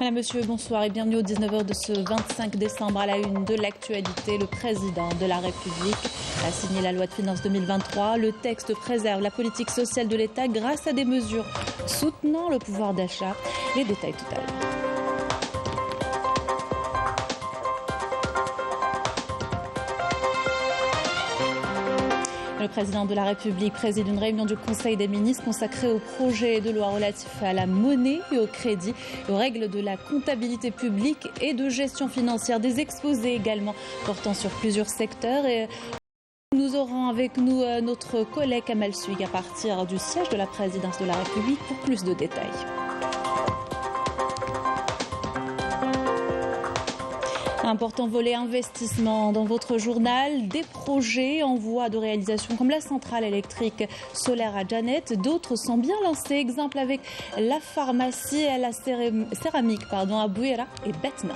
Madame, Monsieur, bonsoir et bienvenue aux 19h de ce 25 décembre. À la une de l'actualité, le président de la République a signé la loi de finances 2023. Le texte préserve la politique sociale de l'État grâce à des mesures soutenant le pouvoir d'achat. Les détails tout à l'heure. Le président de la République préside une réunion du Conseil des ministres consacrée au projet de loi relatif à la monnaie et au crédit, aux règles de la comptabilité publique et de gestion financière, des exposés également portant sur plusieurs secteurs. Et nous aurons avec nous notre collègue Kamal Suig à partir du siège de la présidence de la République pour plus de détails. Important volet investissement dans votre journal, des projets en voie de réalisation comme la centrale électrique solaire à Janet. D'autres sont bien lancés, exemple avec la pharmacie et la céramique à Bouira et Betna.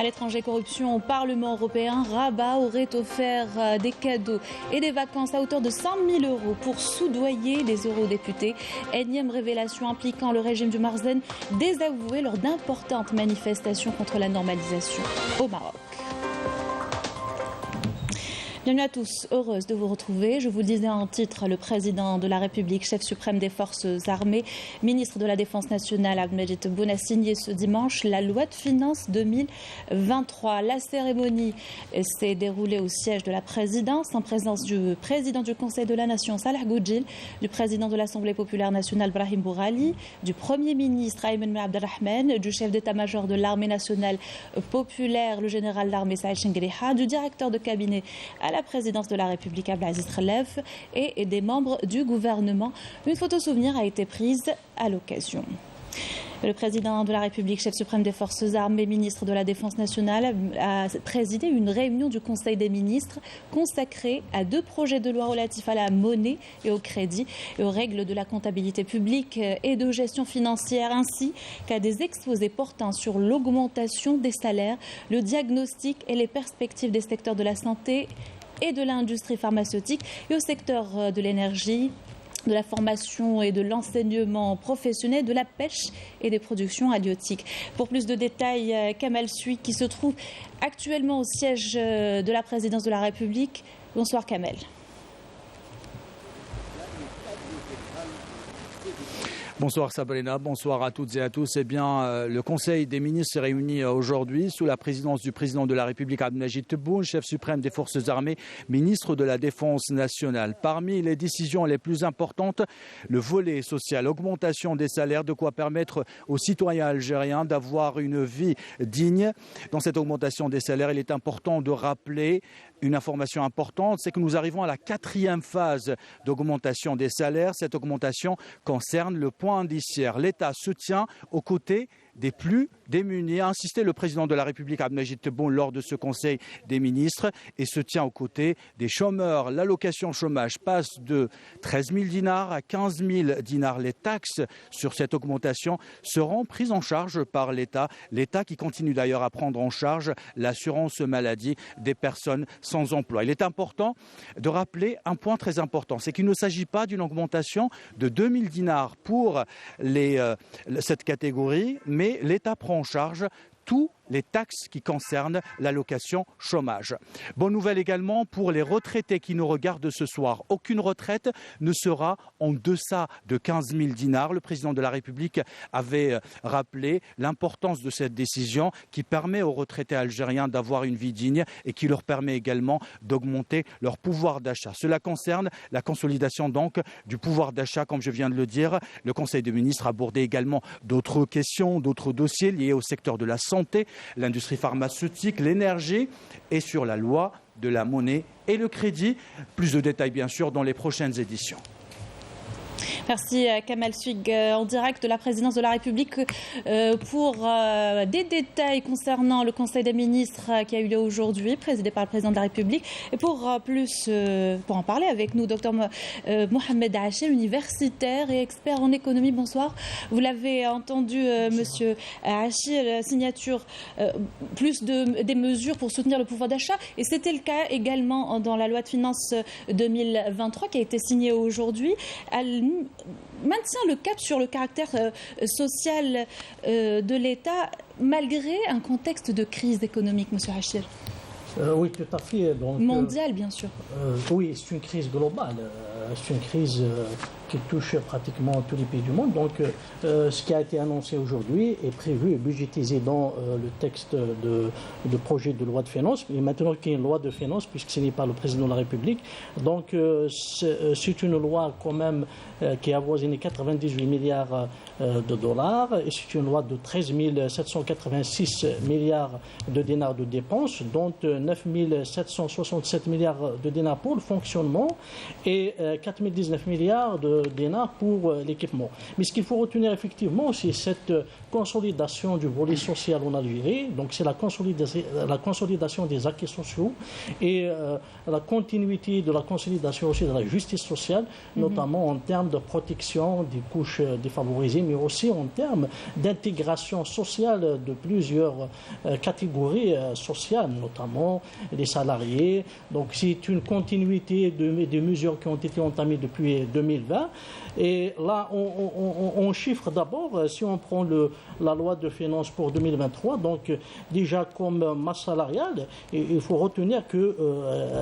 À l'étranger, corruption au Parlement européen, Rabat aurait offert des cadeaux et des vacances à hauteur de 100 000 € pour soudoyer les eurodéputés. Énième révélation impliquant le régime du Marzen désavoué lors d'importantes manifestations contre la normalisation au Maroc. Bienvenue à tous, heureuse de vous retrouver. Je vous le disais en titre, le président de la République, chef suprême des forces armées, ministre de la Défense nationale, Abdelmajid Tebboune, a signé ce dimanche la loi de finances 2023. La cérémonie s'est déroulée au siège de la présidence en présence du président du Conseil de la Nation, Salah Goudjil, du président de l'Assemblée populaire nationale, Brahim Bourali, du Premier ministre, Ayman Abdelrahman, du chef d'état-major de l'armée nationale populaire, le général d'armée Saïd Chengriha, du directeur de cabinet à la présidence de la République, Abdelaziz Khelef, et des membres du gouvernement. Une photo souvenir a été prise à l'occasion. Le président de la République, chef suprême des forces armées, ministre de la Défense nationale, a présidé une réunion du Conseil des ministres consacrée à deux projets de loi relatifs à la monnaie et au crédit et aux règles de la comptabilité publique et de gestion financière, ainsi qu'à des exposés portant sur l'augmentation des salaires, le diagnostic et les perspectives des secteurs de la santé et de l'industrie pharmaceutique et au secteur de l'énergie, de la formation et de l'enseignement professionnel, de la pêche et des productions halieutiques. Pour plus de détails, Kamal Suig qui se trouve actuellement au siège de la présidence de la République. Bonsoir Kamal. Bonsoir Sabrina, bonsoir à toutes et à tous. Eh bien, le Conseil des ministres s'est réuni aujourd'hui sous la présidence du président de la République Abdelmajid Tebboune, chef suprême des forces armées, ministre de la Défense nationale. Parmi les décisions les plus importantes, le volet social, augmentation des salaires, de quoi permettre aux citoyens algériens d'avoir une vie digne. Dans cette augmentation des salaires, il est important de rappeler une information importante, c'est que nous arrivons à la 4e phase d'augmentation des salaires. Cette augmentation concerne le point indiciaire. L'État se tient aux côtés des plus démunis, a insisté le président de la République Abdelmajid Tebboune lors de ce Conseil des ministres, et se tient aux côtés des chômeurs. L'allocation chômage passe de 13 000 dinars à 15 000 dinars. Les taxes sur cette augmentation seront prises en charge par l'État. L'État qui continue d'ailleurs à prendre en charge l'assurance maladie des personnes sans emploi. Il est important de rappeler un point très important, c'est qu'il ne s'agit pas d'une augmentation de 2 000 dinars pour cette catégorie, mais l'État prend en charge tous les taxes qui concernent l'allocation chômage. Bonne nouvelle également pour les retraités qui nous regardent ce soir. Aucune retraite ne sera en deçà de 15 000 dinars. Le président de la République avait rappelé l'importance de cette décision qui permet aux retraités algériens d'avoir une vie digne et qui leur permet également d'augmenter leur pouvoir d'achat. Cela concerne la consolidation donc du pouvoir d'achat, comme je viens de le dire. Le Conseil des ministres a abordé également d'autres questions, d'autres dossiers liés au secteur de la santé, l'industrie pharmaceutique, l'énergie et sur la loi de la monnaie et le crédit. Plus de détails bien sûr dans les prochaines éditions. Merci Kamal Suig en direct de la présidence de la République pour des détails concernant le Conseil des ministres qui a eu lieu aujourd'hui, présidé par le président de la République. Et pour en parler avec nous, Dr Mohamed Hachi, universitaire et expert en économie. Bonsoir. Vous l'avez entendu, Monsieur Hachi, la signature des mesures pour soutenir le pouvoir d'achat. Et c'était le cas également dans la loi de finances 2023 qui a été signée aujourd'hui. maintient le cap sur le caractère social de l'État malgré un contexte de crise économique, M. Hachir. Oui, tout à fait. Donc, mondiale, bien sûr. Oui, c'est une crise globale. C'est une crise qui touche pratiquement tous les pays du monde. Donc, ce qui a été annoncé aujourd'hui est prévu et budgétisé dans le texte de projet de loi de finances. Et maintenant qu'il y a une loi de finances, puisque ce n'est pas le président de la République. Donc, c'est une loi quand même qui a avoisiné 98 milliards de dollars. Et c'est une loi de 13 786 milliards de dinars de dépenses, dont 9 767 milliards de dinars pour le fonctionnement et 4 019 milliards de dinars pour l'équipement. Mais ce qu'il faut retenir effectivement, c'est cette consolidation du volet social en Algérie. Donc c'est la consolidation des acquis sociaux et la continuité de la consolidation aussi de la justice sociale, notamment en termes de protection des couches défavorisées, mais aussi en termes d'intégration sociale de plusieurs catégories sociales, notamment les salariés. Donc c'est une continuité des mesures qui ont été entamées depuis 2020. Et là, on chiffre d'abord, si on prend la loi de finances pour 2023, donc déjà comme masse salariale, il faut retenir que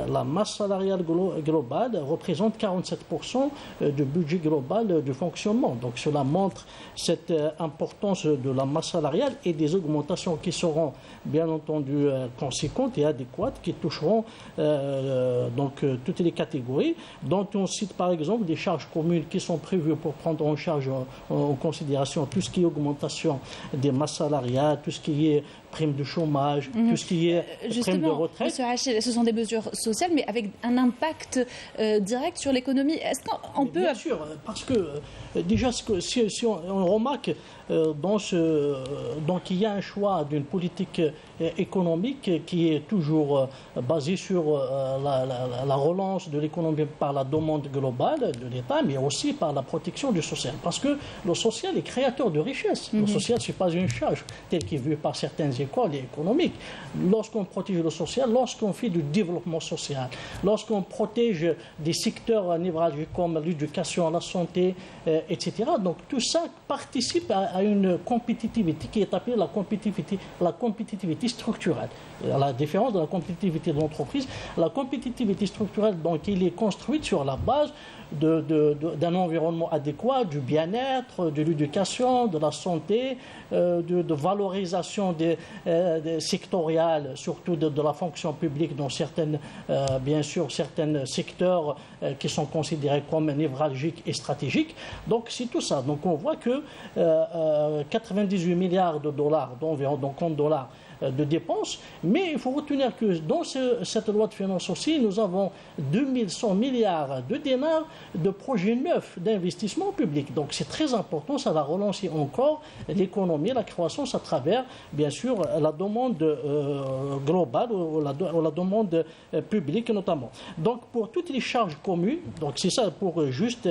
la masse salariale globale représente 47% du budget global du fonctionnement. Donc cela montre cette importance de la masse salariale et des augmentations qui seront bien entendu conséquentes et adéquates, qui toucheront donc toutes les catégories, dont on cite par exemple des charges communes qui sont prévues pour prendre en charge en considération tout ce qui est augmentation des masses salariales, tout ce qui est prime de chômage, tout ce qui est prime de retraite. Monsieur Hachir, ce sont des mesures sociales, mais avec un impact direct sur l'économie. Est-ce qu'on peut... Bien sûr, parce que déjà, si on remarque donc il y a un choix d'une politique économique qui est toujours basée sur la relance de l'économie par la demande globale de l'État, mais aussi par la protection du social. Parce que le social est créateur de richesse. Le social, ce n'est pas une charge telle qu'est vue par certaines écoles économiques. Lorsqu'on protège le social, lorsqu'on fait du développement social, lorsqu'on protège des secteurs névralgiques comme l'éducation, la santé, etc. Donc tout ça participe à une compétitivité qui est appelée la compétitivité structurelle. À la différence de la compétitivité de l'entreprise, la compétitivité structurelle, donc, il est construite sur la base d'un environnement adéquat, du bien-être, de l'éducation, de la santé, de valorisation des sectoriales, surtout de la fonction publique dans bien sûr certains secteurs qui sont considérés comme névralgiques et stratégiques. Donc c'est tout ça. Donc on voit que 98 milliards de dollars d'environ, donc en dollars, de dépenses, mais il faut retenir que dans cette loi de finances aussi, nous avons 2100 milliards de dinars de projets neufs d'investissement public. Donc c'est très important, ça va relancer encore l'économie, la croissance à travers, bien sûr, la demande globale ou la demande publique notamment. Donc pour toutes les charges communes, donc c'est ça pour juste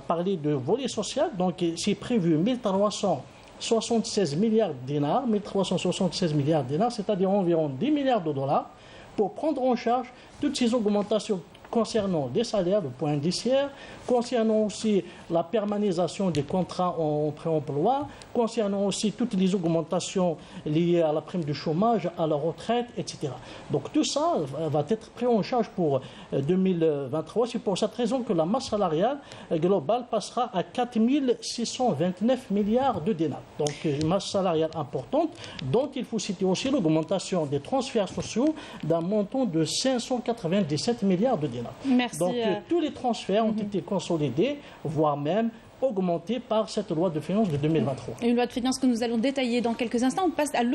parler de volet social, donc c'est prévu 1376 milliards de dinars, 1376 milliards de dinars, c'est-à-dire environ 10 milliards de dollars, pour prendre en charge toutes ces augmentations concernant les salaires, le point indiciaire, concernant aussi la permanisation des contrats en pré-emploi, concernant aussi toutes les augmentations liées à la prime du chômage, à la retraite, etc. Donc tout ça va être pris en charge pour 2023. C'est pour cette raison que la masse salariale globale passera à 4 629 milliards de dinars. Donc une masse salariale importante, dont il faut citer aussi l'augmentation des transferts sociaux d'un montant de 597 milliards de dinars. Merci. Donc tous les transferts ont été consolidés, voire même augmenté par cette loi de finances de 2023. Une loi de finances que nous allons détailler dans quelques instants. On passe à un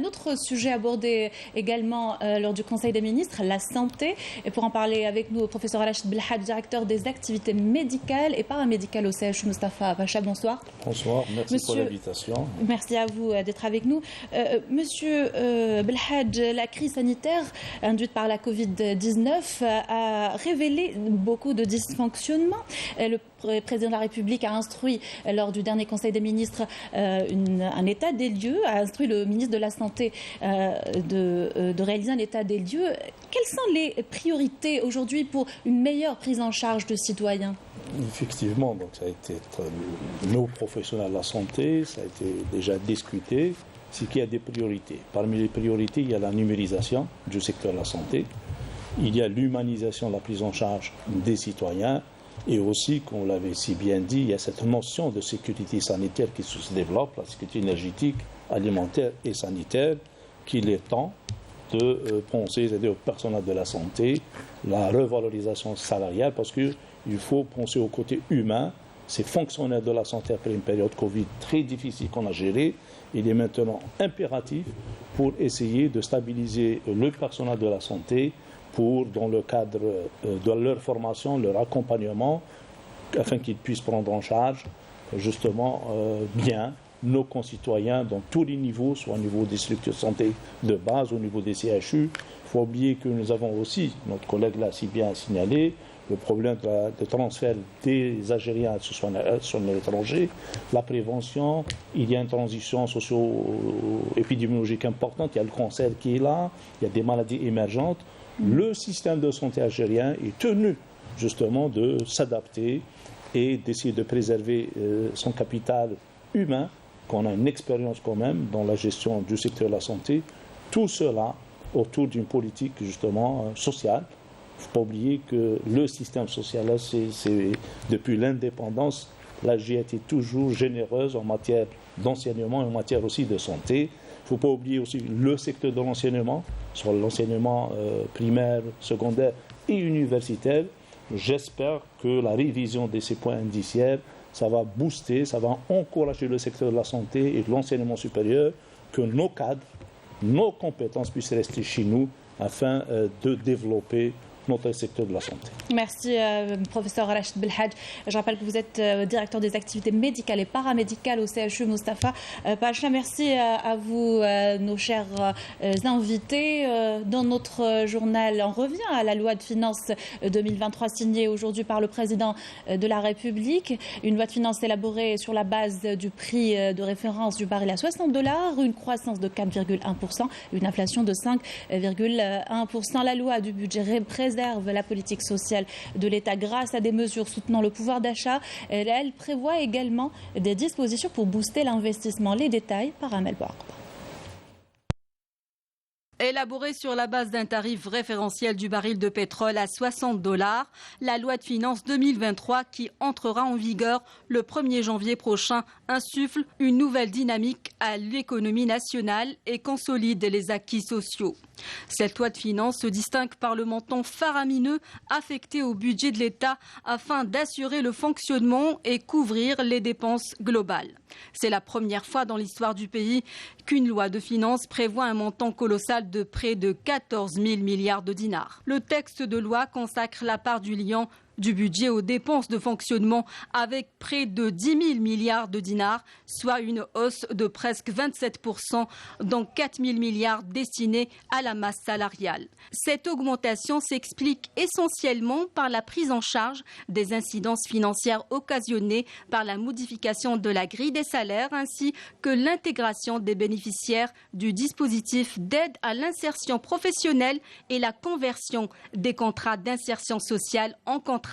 autre sujet abordé également lors du Conseil des ministres, la santé. Et pour en parler avec nous, le professeur Rachid Belhadj, directeur des activités médicales et paramédicales au CHU Moustapha Pacha. Bonsoir. Bonsoir, merci pour l'invitation. Merci à vous d'être avec nous. Monsieur Belhadj, la crise sanitaire induite par la Covid-19 a révélé beaucoup de dysfonctionnements. Le président de la République a instruit lors du dernier Conseil des ministres un état des lieux, a instruit le ministre de la Santé de réaliser un état des lieux. Quelles sont les priorités aujourd'hui pour une meilleure prise en charge de citoyens ? Effectivement, donc ça a été nos professionnels de la santé, ça a été déjà discuté. C'est qu'il y a des priorités. Parmi les priorités, il y a la numérisation du secteur de la santé, il y a l'humanisation de la prise en charge des citoyens, et aussi, comme vous l'avez si bien dit, il y a cette notion de sécurité sanitaire qui se développe, la sécurité énergétique, alimentaire et sanitaire, qu'il est temps de penser, c'est-à-dire au personnel de la santé, la revalorisation salariale, parce qu'il faut penser au côté humain. Ces fonctionnaires de la santé après une période Covid très difficile qu'on a gérée, il est maintenant impératif pour essayer de stabiliser le personnel de la santé pour, dans le cadre de leur formation, leur accompagnement, afin qu'ils puissent prendre en charge justement bien nos concitoyens dans tous les niveaux, soit au niveau des structures de santé de base, au niveau des CHU. Il ne faut oublier que nous avons aussi, notre collègue l'a si bien signalé, le problème de transfert des Algériens sur l'étranger, la prévention, il y a une transition socio-épidémiologique importante, il y a le cancer qui est là, il y a des maladies émergentes. Le système de santé algérien est tenu justement de s'adapter et d'essayer de préserver son capital humain, qu'on a une expérience quand même dans la gestion du secteur de la santé, tout cela autour d'une politique justement sociale. Il ne faut pas oublier que le système social, là, c'est depuis l'indépendance, l'Algérie a été toujours généreuse en matière d'enseignement et en matière aussi de santé. Il ne faut pas oublier aussi le secteur de l'enseignement, sur l'enseignement primaire, secondaire et universitaire. J'espère que la révision de ces points indiciaires, ça va booster, ça va encourager le secteur de la santé et de l'enseignement supérieur, que nos cadres, nos compétences puissent rester chez nous afin de développer notre secteur de la santé. Merci, professeur Rachid Belhadj. Je rappelle que vous êtes directeur des activités médicales et paramédicales au CHU Moustapha Pacha. Merci à vous, nos chers invités. Dans notre journal, on revient à la loi de finances 2023 signée aujourd'hui par le président de la République. Une loi de finances élaborée sur la base du prix de référence du baril à $60, une croissance de 4,1%, une inflation de 5,1%. La loi du budget préserve la politique sociale de l'État grâce à des mesures soutenant le pouvoir d'achat. Elle prévoit également des dispositions pour booster l'investissement. Les détails par Amel Bouarb. Élaborée sur la base d'un tarif référentiel du baril de pétrole à $60, la loi de finances 2023 qui entrera en vigueur le 1er janvier prochain insuffle une nouvelle dynamique à l'économie nationale et consolide les acquis sociaux. Cette loi de finances se distingue par le montant faramineux affecté au budget de l'État afin d'assurer le fonctionnement et couvrir les dépenses globales. C'est la première fois dans l'histoire du pays qu'une loi de finances prévoit un montant colossal de près de 14 000 milliards de dinars. Le texte de loi consacre la part du lien du budget aux dépenses de fonctionnement avec près de 10 000 milliards de dinars, soit une hausse de presque 27%, dont 4 000 milliards destinés à la masse salariale. Cette augmentation s'explique essentiellement par la prise en charge des incidences financières occasionnées par la modification de la grille des salaires ainsi que l'intégration des bénéficiaires du dispositif d'aide à l'insertion professionnelle et la conversion des contrats d'insertion sociale en contrats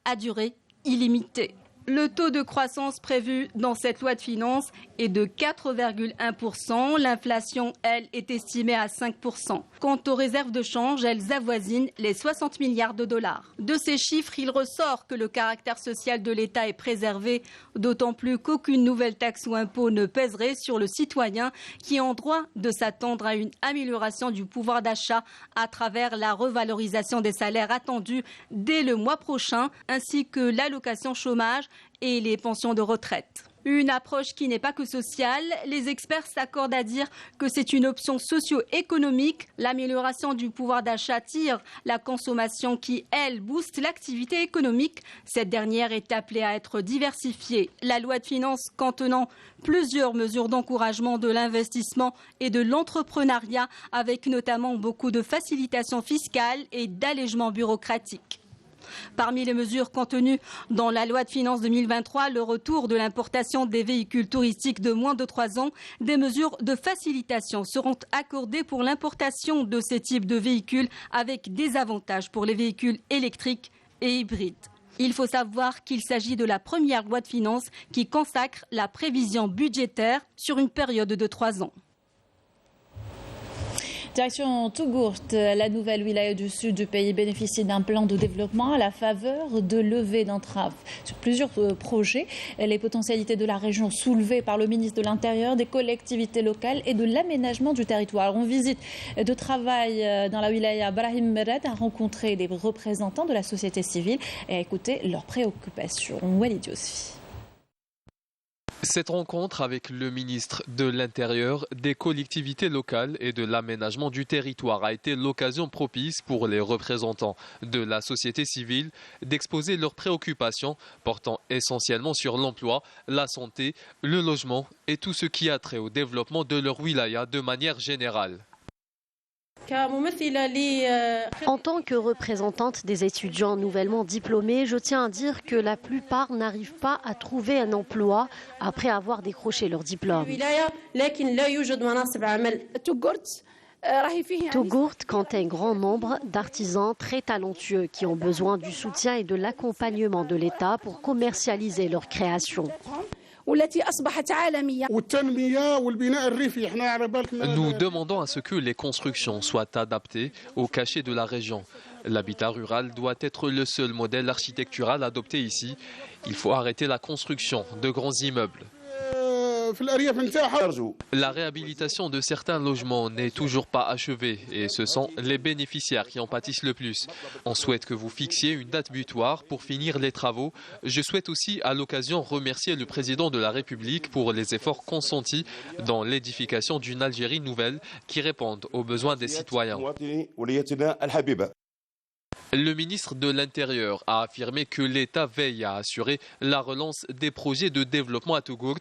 à durée illimitée. Le taux de croissance prévu dans cette loi de finances est de 4,1%. L'inflation, elle, est estimée à 5%. Quant aux réserves de change, elles avoisinent les 60 milliards de dollars. De ces chiffres, il ressort que le caractère social de l'État est préservé, d'autant plus qu'aucune nouvelle taxe ou impôt ne pèserait sur le citoyen qui est en droit de s'attendre à une amélioration du pouvoir d'achat à travers la revalorisation des salaires attendus dès le mois prochain, ainsi que l'allocation chômage et les pensions de retraite. Une approche qui n'est pas que sociale. Les experts s'accordent à dire que c'est une option socio-économique. L'amélioration du pouvoir d'achat tire la consommation qui, elle, booste l'activité économique. Cette dernière est appelée à être diversifiée. La loi de finances contenant plusieurs mesures d'encouragement de l'investissement et de l'entrepreneuriat, avec notamment beaucoup de facilitations fiscales et d'allègements bureaucratiques. Parmi les mesures contenues dans la loi de finances 2023, le retour de l'importation des véhicules touristiques de moins de 3 ans, des mesures de facilitation seront accordées pour l'importation de ces types de véhicules avec des avantages pour les véhicules électriques et hybrides. Il faut savoir qu'il s'agit de la première loi de finances qui consacre la prévision budgétaire sur une période de 3 ans. Direction Tougourt, la nouvelle wilaya du sud du pays bénéficie d'un plan de développement à la faveur de levée d'entraves sur plusieurs projets. Les potentialités de la région soulevées par le ministre de l'Intérieur, des collectivités locales et de l'aménagement du territoire. On visite de travail dans la wilaya. Brahim Merad a rencontré des représentants de la société civile et a écouté leurs préoccupations. Walid Yousfi. Cette rencontre avec le ministre de l'Intérieur, des collectivités locales et de l'aménagement du territoire a été l'occasion propice pour les représentants de la société civile d'exposer leurs préoccupations portant essentiellement sur l'emploi, la santé, le logement et tout ce qui a trait au développement de leur wilaya de manière générale. En tant que représentante des étudiants nouvellement diplômés, je tiens à dire que la plupart n'arrivent pas à trouver un emploi après avoir décroché leur diplôme. Tougourt compte un grand nombre d'artisans très talentueux qui ont besoin du soutien et de l'accompagnement de l'État pour commercialiser leurs créations. Nous demandons à ce que les constructions soient adaptées au cachet de la région. L'habitat rural doit être le seul modèle architectural adopté ici. Il faut arrêter la construction de grands immeubles. La réhabilitation de certains logements n'est toujours pas achevée et ce sont les bénéficiaires qui en pâtissent le plus. On souhaite que vous fixiez une date butoir pour finir les travaux. Je souhaite aussi à l'occasion remercier le président de la République pour les efforts consentis dans l'édification d'une Algérie nouvelle qui réponde aux besoins des citoyens. Le ministre de l'Intérieur a affirmé que l'État veille à assurer la relance des projets de développement à Tougourt,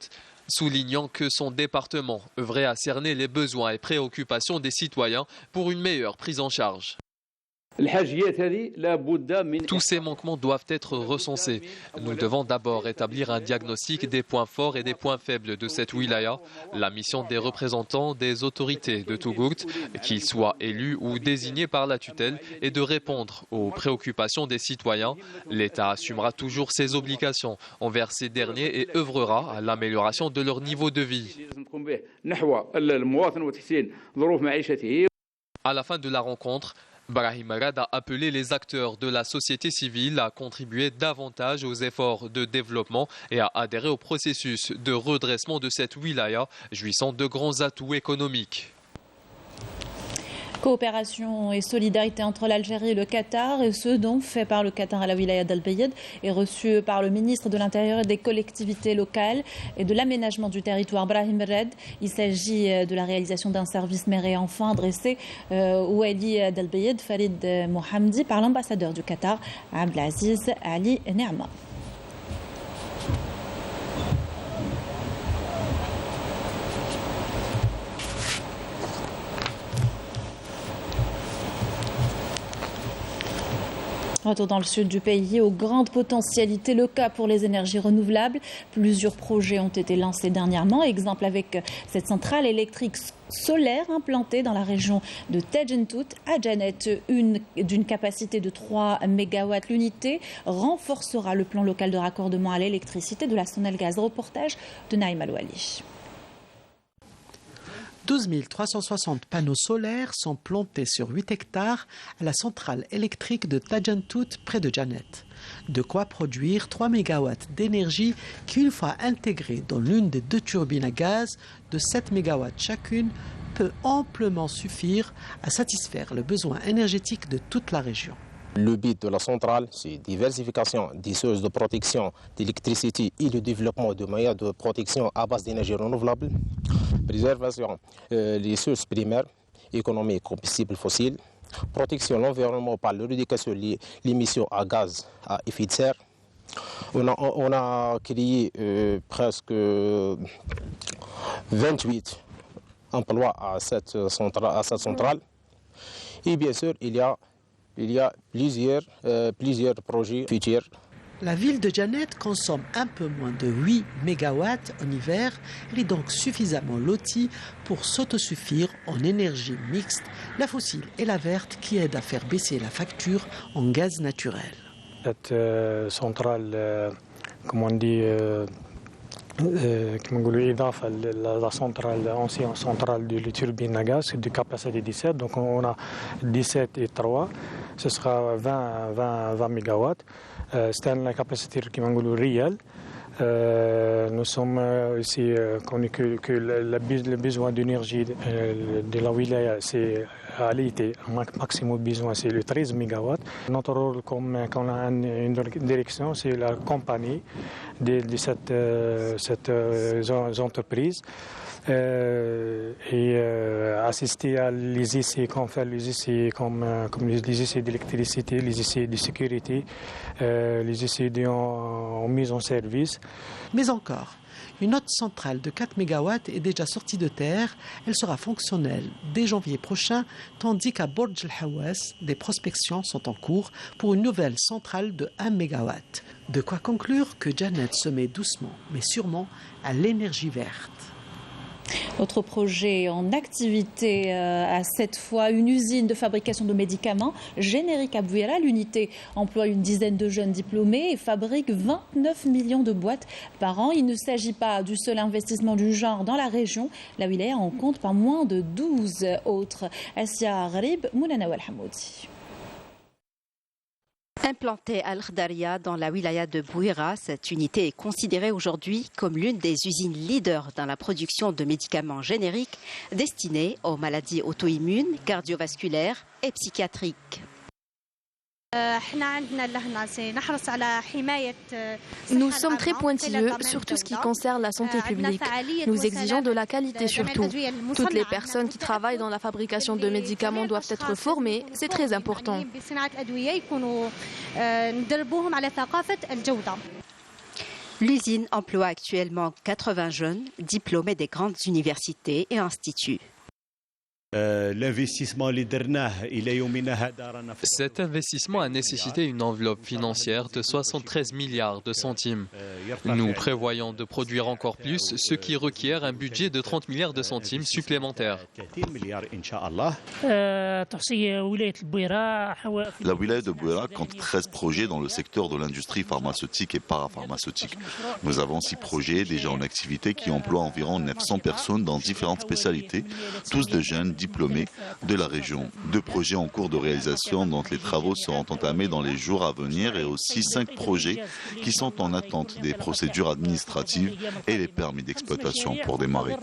soulignant que son département œuvrait à cerner les besoins et préoccupations des citoyens pour une meilleure prise en charge. Tous ces manquements doivent être recensés. Nous devons d'abord établir un diagnostic des points forts et des points faibles de cette wilaya. La mission des représentants des autorités de Tougourt, qu'ils soient élus ou désignés par la tutelle, est de répondre aux préoccupations des citoyens. L'État assumera toujours ses obligations envers ces derniers et œuvrera à l'amélioration de leur niveau de vie. À la fin de la rencontre, Brahim Merad a appelé les acteurs de la société civile à contribuer davantage aux efforts de développement et à adhérer au processus de redressement de cette wilaya, jouissant de grands atouts économiques. Coopération et solidarité entre l'Algérie et le Qatar, et ce dont fait part le Qatar à la wilaya d'Al-Bayed, est reçu par le ministre de l'Intérieur et des collectivités locales et de l'aménagement du territoire, Brahim Merad. Il s'agit de la réalisation d'un service mère et enfant adressé au Wali d'Al-Bayed, Farid Mohamdi, par l'ambassadeur du Qatar, Abdelaziz Ali Neama. Retour dans le sud du pays, aux grandes potentialités, le cas pour les énergies renouvelables. Plusieurs projets ont été lancés dernièrement. Exemple avec cette centrale électrique solaire implantée dans la région de Tajentout à Janet, d'une capacité de 3 MW. L'unité renforcera le plan local de raccordement à l'électricité de la Sonelgaz. Reportage de Naïm Alouali. 12 360 panneaux solaires sont plantés sur 8 hectares à la centrale électrique de Tajentout près de Janet. De quoi produire 3 MW d'énergie qui, une fois intégrée dans l'une des 2 turbines à gaz de 7 MW chacune, peut amplement suffire à satisfaire le besoin énergétique de toute la région. Le but de la centrale, c'est diversification des sources de protection d'électricité et le développement de moyens de protection à base d'énergie renouvelable, préservation des sources primaires, économie combustibles fossiles, protection de l'environnement par l'éradication de l'émission à gaz à effet de serre. On a créé presque 28 emplois à cette centrale. Et bien sûr, il y a plusieurs projets futurs. La ville de Janet consomme un peu moins de 8 MW en hiver. Elle est donc suffisamment lotie pour s'autosuffire en énergie mixte, la fossile et la verte, qui aident à faire baisser la facture en gaz naturel. Cette centrale, comme on dit, la centrale, ancienne centrale de turbine à gaz, c'est de capacité 17. Donc on a 17 et 3, ce sera 20 MW. C'est une capacité qui est réelle. Nous sommes ici connus que le besoin d'énergie de la wilaya, c'est à l'été, le maximum besoin, c'est le 13 MW. Notre rôle, comme on a une direction, c'est la compagnie de cette entreprise. Et assister à les essais qu'on fait, les essais comme les essais d'électricité, les essais de sécurité, les essais en mise en service. Mais encore, une autre centrale de 4 MW est déjà sortie de terre. Elle sera fonctionnelle dès janvier prochain, tandis qu'à Borj El Hawas, des prospections sont en cours pour une nouvelle centrale de 1 MW. De quoi conclure que Janet se met doucement, mais sûrement, à l'énergie verte. Autre projet en activité, à cette fois une usine de fabrication de médicaments génériques à Bouira. L'unité emploie une dizaine de jeunes diplômés et fabrique 29 millions de boîtes par an. Il ne s'agit pas du seul investissement du genre dans la région. La wilaya en compte pas moins de 12 autres. Assia Gharib, Moulana Walhamoudi. Implantée à Al-Khdaria dans la wilaya de Bouira, cette unité est considérée aujourd'hui comme l'une des usines leaders dans la production de médicaments génériques destinés aux maladies auto-immunes, cardiovasculaires et psychiatriques. Nous sommes très pointilleux sur tout ce qui concerne la santé publique. Nous exigeons de la qualité surtout. Toutes les personnes qui travaillent dans la fabrication de médicaments doivent être formées. C'est très important. L'usine emploie actuellement 80 jeunes diplômés des grandes universités et instituts. Cet investissement a nécessité une enveloppe financière de 73 milliards de centimes. Nous prévoyons de produire encore plus, ce qui requiert un budget de 30 milliards de centimes supplémentaires. La wilaya de Bouira compte 13 projets dans le secteur de l'industrie pharmaceutique et parapharmaceutique. Nous avons 6 projets déjà en activité qui emploient environ 900 personnes dans différentes spécialités, tous de jeunes diplômés de la région. 2 projets en cours de réalisation dont les travaux seront entamés dans les jours à venir et aussi 5 projets qui sont en attente des procédures administratives et les permis d'exploitation pour démarrer.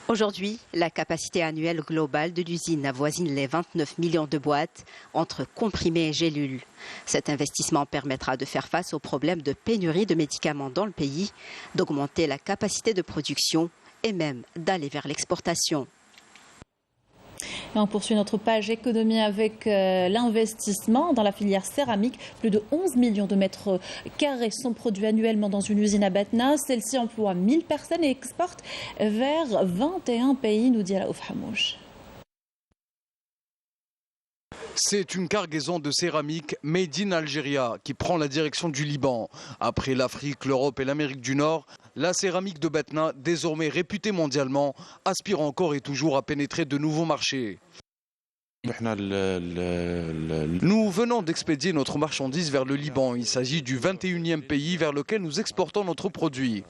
Aujourd'hui, la capacité annuelle globale de l'usine avoisine les 29 millions de boîtes entre comprimés et gélules. Cet investissement permettra de faire face aux problèmes de pénurie de médicaments dans le pays, d'augmenter la capacité de production et même d'aller vers l'exportation. Et on poursuit notre page économie avec l'investissement dans la filière céramique. Plus de 11 millions de mètres carrés sont produits annuellement dans une usine à Batna. Celle-ci emploie 1000 personnes et exporte vers 21 pays, nous dit Raouf Hamouch. C'est une cargaison de céramique made in Algeria qui prend la direction du Liban. Après l'Afrique, l'Europe et l'Amérique du Nord, la céramique de Batna, désormais réputée mondialement, aspire encore et toujours à pénétrer de nouveaux marchés. Nous venons d'expédier notre marchandise vers le Liban. Il s'agit du 21e pays vers lequel nous exportons notre produit.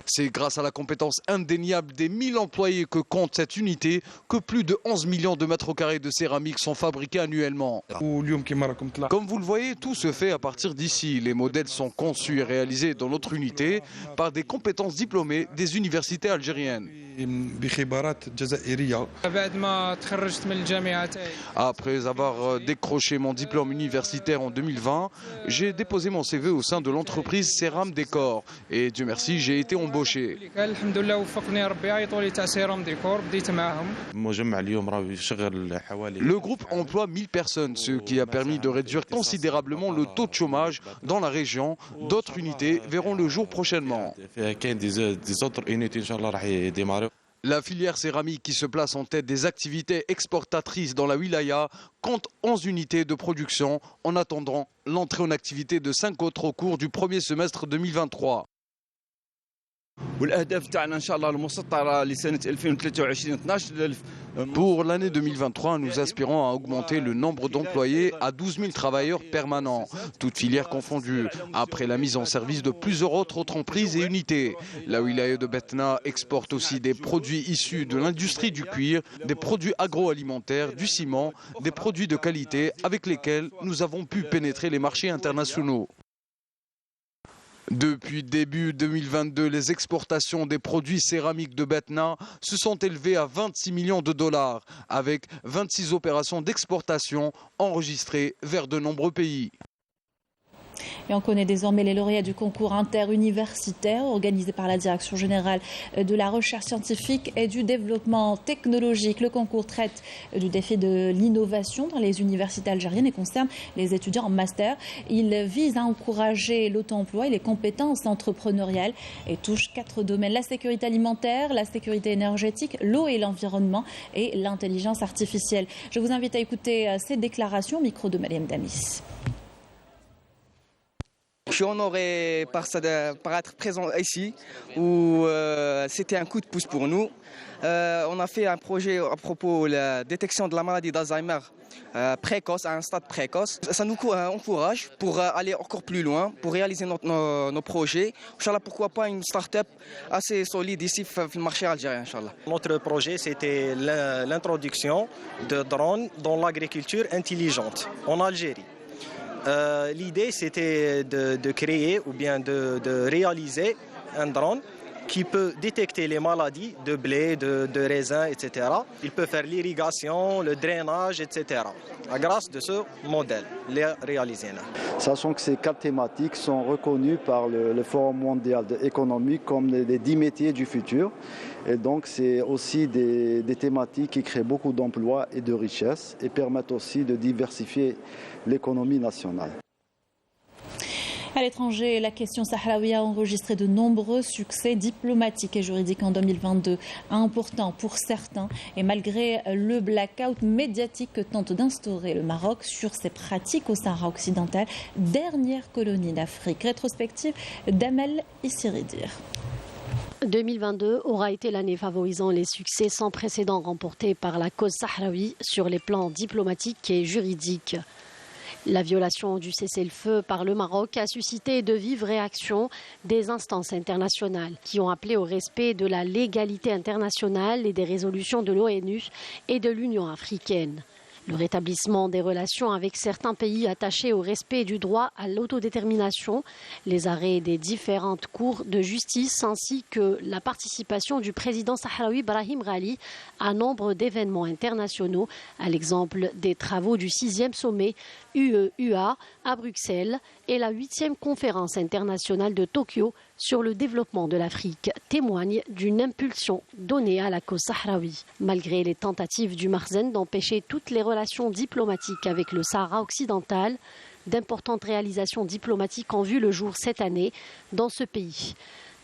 C'est grâce à la compétence indéniable des 1000 employés que compte cette unité que plus de 11 millions de mètres carrés de céramique sont fabriqués annuellement. Comme vous le voyez, tout se fait à partir d'ici. Les modèles sont conçus et réalisés dans notre unité par des compétences diplômées des universités algériennes. Après avoir décroché mon diplôme universitaire en 2020, j'ai déposé mon CV au sein de l'entreprise Céram Décor. Et Dieu merci, j'ai été embauché. Le groupe emploie 1000 personnes, ce qui a permis de réduire considérablement le taux de chômage dans la région. D'autres unités verront le jour prochainement. La filière céramique qui se place en tête des activités exportatrices dans la wilaya compte 11 unités de production en attendant l'entrée en activité de 5 autres au cours du premier semestre 2023. Pour l'année 2023, nous aspirons à augmenter le nombre d'employés à 12 000 travailleurs permanents, toutes filières confondues, après la mise en service de plusieurs autres entreprises et unités. La wilaya de Batna exporte aussi des produits issus de l'industrie du cuir, des produits agroalimentaires, du ciment, des produits de qualité avec lesquels nous avons pu pénétrer les marchés internationaux. Depuis début 2022, les exportations des produits céramiques de Batna se sont élevées à 26 millions de dollars, avec 26 opérations d'exportation enregistrées vers de nombreux pays. Et on connaît désormais les lauréats du concours interuniversitaire organisé par la Direction générale de la recherche scientifique et du développement technologique. Le concours traite du défi de l'innovation dans les universités algériennes et concerne les étudiants en master. Il vise à encourager l'auto-emploi et les compétences entrepreneuriales et touche 4 domaines: la sécurité alimentaire, la sécurité énergétique, l'eau et l'environnement et l'intelligence artificielle. Je vous invite à écouter ces déclarations au micro de Mariam Damis. Je suis honoré par être présent ici, où c'était un coup de pouce pour nous. On a fait un projet à propos de la détection de la maladie d'Alzheimer précoce, à un stade précoce. Ça nous encourage pour aller encore plus loin, pour réaliser nos projets. Inch'Allah, pourquoi pas une start-up assez solide ici sur le marché algérien, Inch'Allah. Notre projet, c'était l'introduction de drones dans l'agriculture intelligente en Algérie. L'idée, c'était de créer ou bien de réaliser un drone qui peut détecter les maladies de blé, de raisin, etc. Il peut faire l'irrigation, le drainage, etc. Grâce de ce modèle, les réaliser. Sachant que ces 4 thématiques sont reconnues par le Forum mondial économique comme les 10 métiers du futur. Et donc, c'est aussi des thématiques qui créent beaucoup d'emplois et de richesses et permettent aussi de diversifier l'économie nationale. À l'étranger, la question sahraoui a enregistré de nombreux succès diplomatiques et juridiques en 2022, important pour certains. Et malgré le blackout médiatique que tente d'instaurer le Maroc sur ses pratiques au Sahara occidental, dernière colonie d'Afrique. Rétrospective d'Amel Issiridir. 2022 aura été l'année favorisant les succès sans précédent remportés par la cause sahraoui sur les plans diplomatiques et juridiques. La violation du cessez-le-feu par le Maroc a suscité de vives réactions des instances internationales qui ont appelé au respect de la légalité internationale et des résolutions de l'ONU et de l'Union africaine. Le rétablissement des relations avec certains pays attachés au respect du droit à l'autodétermination, les arrêts des différentes cours de justice ainsi que la participation du président sahraoui Brahim Ghali à nombre d'événements internationaux, à l'exemple des travaux du 6e sommet UE-UA à Bruxelles et la 8e conférence internationale de Tokyo sur le développement de l'Afrique, témoignent d'une impulsion donnée à la cause sahraoui. Malgré les tentatives du Marzen d'empêcher toutes les relations diplomatiques avec le Sahara occidental, d'importantes réalisations diplomatiques ont vu le jour cette année dans ce pays.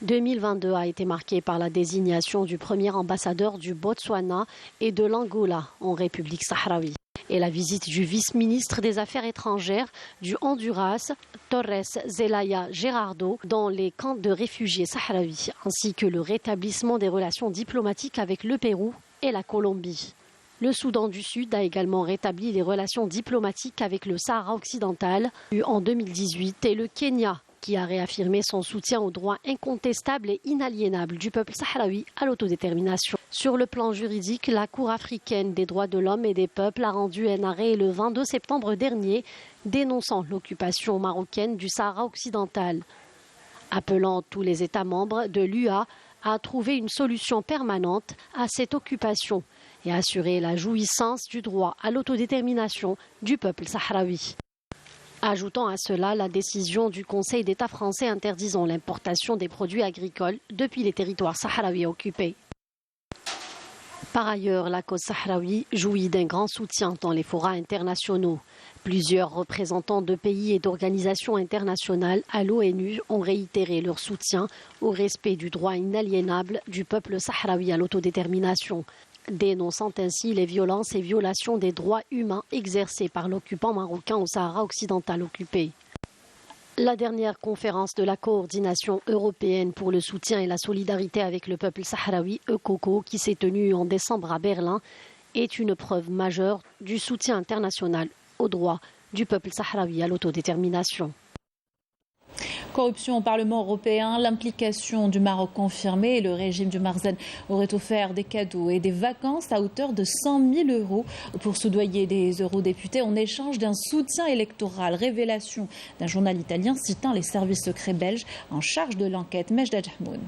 2022 a été marqué par la désignation du premier ambassadeur du Botswana et de l'Angola en République sahraoui et la visite du vice-ministre des Affaires étrangères du Honduras, Torres Zelaya Gerardo, dans les camps de réfugiés sahraouis, ainsi que le rétablissement des relations diplomatiques avec le Pérou et la Colombie. Le Soudan du Sud a également rétabli les relations diplomatiques avec le Sahara occidental en 2018 et le Kenya, qui a réaffirmé son soutien au droit incontestable et inaliénable du peuple sahraoui à l'autodétermination. Sur le plan juridique, la Cour africaine des droits de l'homme et des peuples a rendu un arrêt le 22 septembre dernier, dénonçant l'occupation marocaine du Sahara occidental, appelant tous les États membres de l'UA à trouver une solution permanente à cette occupation et assurer la jouissance du droit à l'autodétermination du peuple sahraoui. Ajoutant à cela la décision du Conseil d'État français interdisant l'importation des produits agricoles depuis les territoires sahraouis occupés. Par ailleurs, la cause sahraoui jouit d'un grand soutien dans les forats internationaux. Plusieurs représentants de pays et d'organisations internationales à l'ONU ont réitéré leur soutien au respect du droit inaliénable du peuple sahraoui à l'autodétermination, dénonçant ainsi les violences et violations des droits humains exercées par l'occupant marocain au Sahara occidental occupé. La dernière conférence de la coordination européenne pour le soutien et la solidarité avec le peuple sahraoui, ECOCO, qui s'est tenue en décembre à Berlin, est une preuve majeure du soutien international aux droits du peuple sahraoui à l'autodétermination. Corruption au Parlement européen, l'implication du Maroc confirmée et le régime du Marzen aurait offert des cadeaux et des vacances à hauteur de 100 000 € pour soudoyer des eurodéputés en échange d'un soutien électoral. Révélation d'un journal italien citant les services secrets belges en charge de l'enquête. Mejda Jahmoun.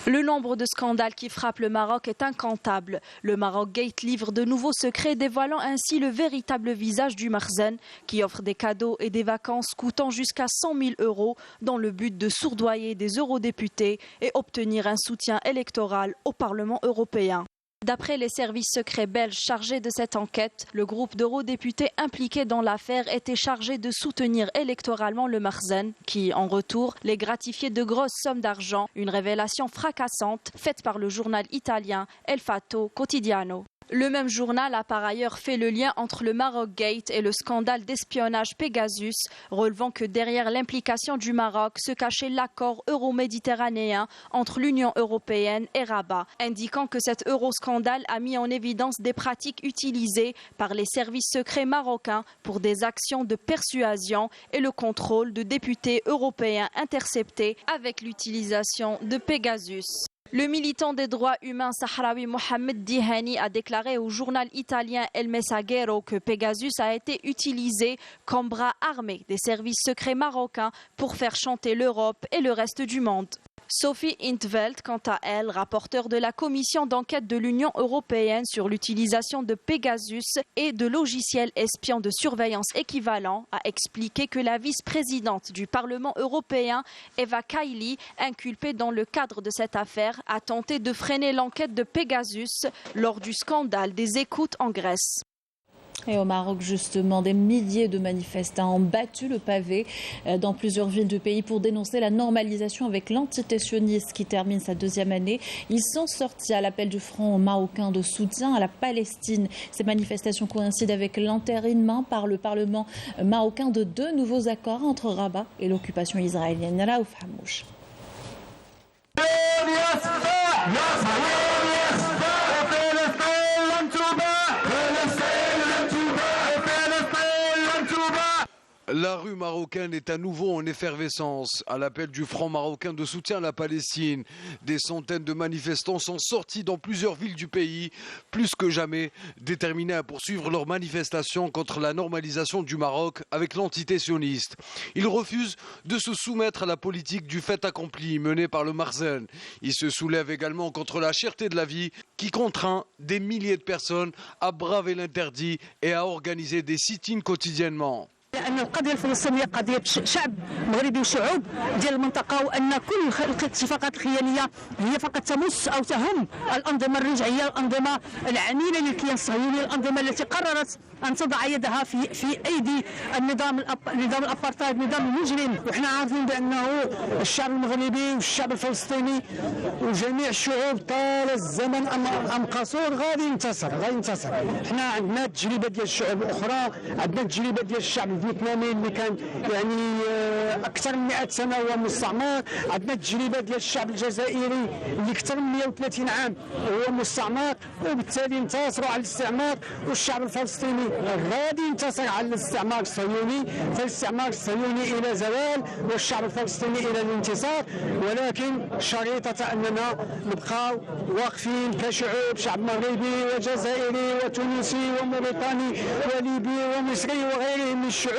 Le nombre de scandales qui frappent le Maroc est incontable. Le Maroc Gate livre de nouveaux secrets, dévoilant ainsi le véritable visage du Marzen, qui offre des cadeaux et des vacances coûtant jusqu'à 100 000 € dans le but de soudoyer des eurodéputés et obtenir un soutien électoral au Parlement européen. D'après les services secrets belges chargés de cette enquête, le groupe d'eurodéputés impliqués dans l'affaire était chargé de soutenir électoralement le Marzen, qui, en retour, les gratifiait de grosses sommes d'argent, une révélation fracassante faite par le journal italien El Fatto Quotidiano. Le même journal a par ailleurs fait le lien entre le Maroc Gate et le scandale d'espionnage Pegasus, relevant que derrière l'implication du Maroc se cachait l'accord euro-méditerranéen entre l'Union européenne et Rabat, indiquant que cet euroscandale a mis en évidence des pratiques utilisées par les services secrets marocains pour des actions de persuasion et le contrôle de députés européens interceptés avec l'utilisation de Pegasus. Le militant des droits humains sahraoui Mohamed Dihani a déclaré au journal italien El Messaggero que Pegasus a été utilisé comme bras armé des services secrets marocains pour faire chanter l'Europe et le reste du monde. Sophie in 't Veld, quant à elle, rapporteure de la commission d'enquête de l'Union européenne sur l'utilisation de Pegasus et de logiciels espions de surveillance équivalents, a expliqué que la vice-présidente du Parlement européen, Eva Kaili, inculpée dans le cadre de cette affaire, a tenté de freiner l'enquête de Pegasus lors du scandale des écoutes en Grèce. Et au Maroc, justement, des milliers de manifestants ont battu le pavé dans plusieurs villes du pays pour dénoncer la normalisation avec l'entité sioniste qui termine sa deuxième année. Ils sont sortis à l'appel du Front marocain de soutien à la Palestine. Ces manifestations coïncident avec l'entérinement par le Parlement marocain de 2 nouveaux accords entre Rabat et l'occupation israélienne. Raouf Hamouch. La rue marocaine est à nouveau en effervescence. À l'appel du Front marocain de soutien à la Palestine, des centaines de manifestants sont sortis dans plusieurs villes du pays, plus que jamais déterminés à poursuivre leurs manifestations contre la normalisation du Maroc avec l'entité sioniste. Ils refusent de se soumettre à la politique du fait accompli menée par le Marzen. Ils se soulèvent également contre la cherté de la vie qui contraint des milliers de personnes à braver l'interdit et à organiser des sit-ins quotidiennement. لأن القضية الفلسطينية قضية شعب مغربي وشعوب ديال المنطقة وأن كل الاتفاقات الخيالية هي فقط تمس أو تهم الأنظمة الرجعية الأنظمة العميلة للكيان الصهيوني الأنظمة التي قررت أن تضع يدها في أيدي نظام الأبارتايد نظام المجرم وإحنا عارفين بأنه الشعب المغربي والشعب الفلسطيني وجميع الشعوب طال الزمن أم قصور غادي ينتصر إحنا عندنا تجربة ديال الشعوب الأخرى عندنا تجربة ديال الشعب الفيتنامي اللي كان يعني أكثر من 100 سنة هو مستعمر عندنا تجربة ديال الشعب الجزائري اللي أكثر من 130 عام هو مستعمر وبالتالي انتصروا على الاستعمار والشعب الفلسطيني غادي ينتصر على الاستعمار الصهيوني فالاستعمار الصهيوني إلى زوال والشعب الفلسطيني إلى الانتصار ولكن شريطة أننا نبقاو واقفين كشعوب شعب مغربي وجزائري وتونسي وموريتاني وليبي ومصري وغيرهم من الشعوب.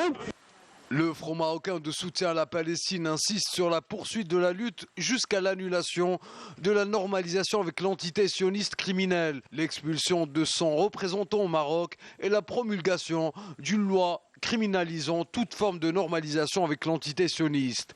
Le Front marocain de soutien à la Palestine insiste sur la poursuite de la lutte jusqu'à l'annulation de la normalisation avec l'entité sioniste criminelle, l'expulsion de son représentant au Maroc et la promulgation d'une loi criminalisant toute forme de normalisation avec l'entité sioniste.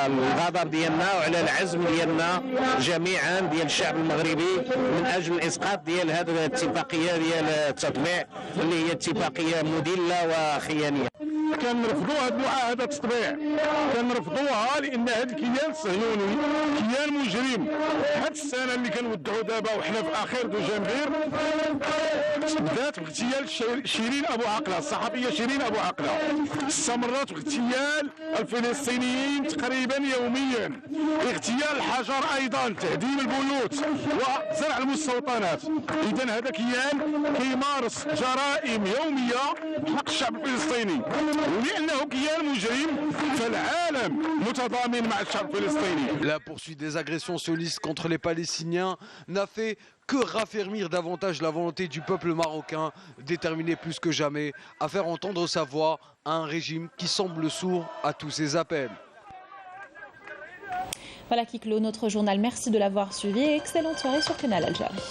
على الغضب ديالنا وعلى العزم ديالنا جميعا ديال الشعب المغربي من اجل الاسقاط ديال هذه الاتفاقيه ديال التطبيع اللي هي اتفاقيه مدله وخيانيه. كنرفضوا هذه المعاهده التطبيع، كنرفضوها لان هذا الكيان الصهيوني كيان مجرم. هذه السنه اللي كنودعوا دابا وحنا في اخر دو جانفير بدات باغتيال شيرين ابو عقله، الصحفيه شيرين ابو عقله، استمرت باغتيال الفلسطينيين تقريبا يوميا، اغتيال الحجر ايضا، تهديم البيوت وزرع المستوطنات. اذا هذا كيان كيمارس جرائم يوميه حق الشعب الفلسطيني، ولانه كيان مجرم فالعالم متضامن مع الشعب الفلسطيني. La poursuite des agressions sionistes contre les Palestiniens n'a fait que raffermir davantage la volonté du peuple marocain, déterminé plus que jamais à faire entendre sa voix à un régime qui semble sourd à tous ses appels. Voilà qui clôt notre journal. Merci de l'avoir suivi et excellente soirée sur Canal Algérie.